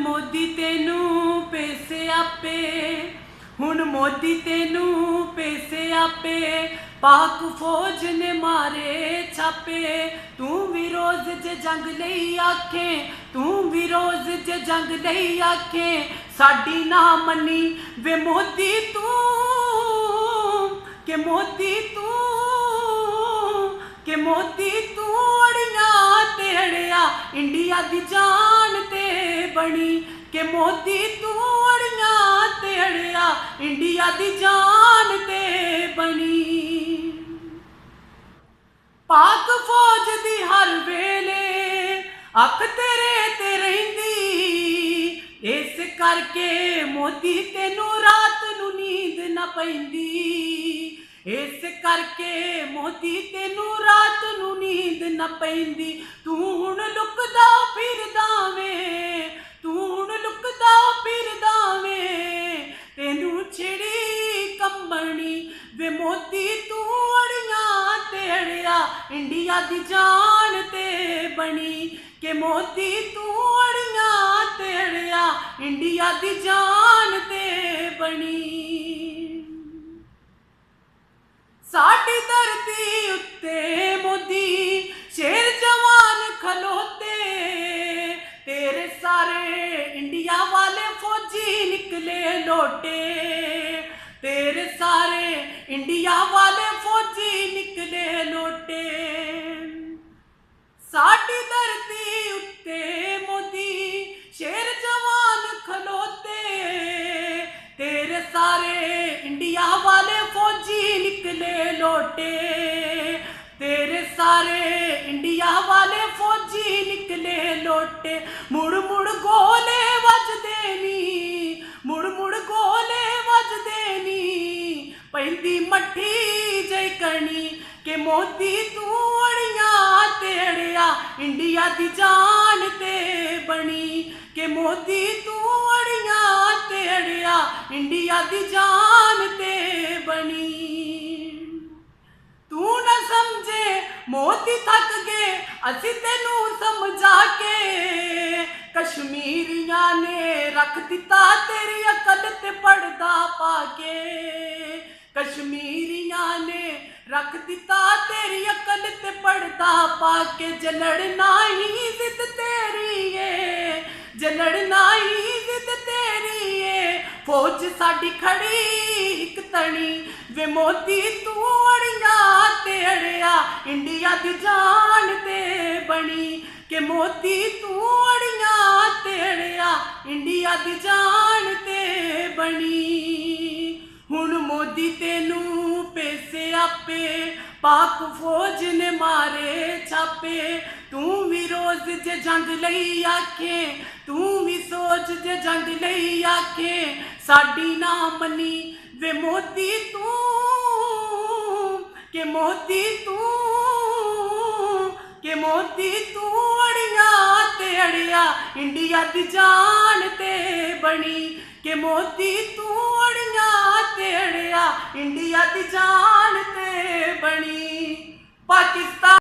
मोदी तेनू पैसे आपे, हुण मोदी तेनू पैसे आपे, पाक फौज ने मारे छापे। तू भी रोज जे जंग लई आखे, तू भी रोज जे जंग लई आखे, साडी ना मनी वे मोदी तू, के मोदी तू, के मोदी तू अड़ियां ते अड़िया इंडिया दी जान ते बनी। के मोदी तू अड़ियां ते अड़िया इंडिया दी जान ते बनी। पाक फौज दी हर वेले अख तेरे ते रहिंदी, इस करके मोदी तेनू रात नू नींद न पैंदी। इस करके मोदी तेनू रात नू नींद न पैंदी। तू हुण लुकदा फिरदा वे, तू हुण लुकदा फिरदा वे, तेनू छिड़ी कंबनी वे मोदी तू अड़ियां ते अड़िया इंडिया दी जान ते बनी। के मोदी तू अड़ियां ते अड़िया इंडिया दी जान ते बनी। साडी धरती उत्ते मोदी शेर जवान खलोते, तेरे सारे इंडिया वाले फौजी निकले लोटे। तेरे सारे इंडिया वाले फौजी निकले लोटे। साडी धरती उत्ते मोदी शेर जवान खलोते, तेरे सारे इंडिया वाले फौजी निकले लोटे। तेरे सारे इंडिया वाले फौजी निकले लोटे। मुड़ मुड़ गोले वजदे नी, मुड़ मुड़ गोले वजदे नी, पैंदी मट्ठी जई कणी। के मोदी तू अड़ियां ते अड़िया इंडिया दी जान ते बनी। के मोदी तू अड़ियां ते अड़िया इंडिया दी जान ते बनी। तू न समझे मोदी थक गए असी तेनू समझा के, कश्मीरियां ने रख दिता तेरी अकल ते पड़दा पाके। कश्मीरियां ने रख दिता तेरी अकल ते पड़दा पाके। जे लड़ना ही जिद तेरी है, जे लड़ना ही जिद तेरी है, फौज साडी खड़ी इक तणी वे मोदी तू अड़ियां ते अड़िया इंडिया दी जान ते बनी। के मोदी तू अड़ियां ते अड़िया इंडिया दी जान ते बनी। हुण मोदी तेनू पैसे आपे, पाक फौज ने मारे छापे। तू भी रोज जे जंग लई आखे, तू भी सोच जे जंग लई आखे, साडी ना मनी वे मोदी तू, के मोदी तू, के मोदी तू अड़ियां ते अड़िया इंडिया दी जान ते बनी। के मोदी तू अड़ियां ते अड़िया इंडिया दी जान ते बनी। पाकिस्तान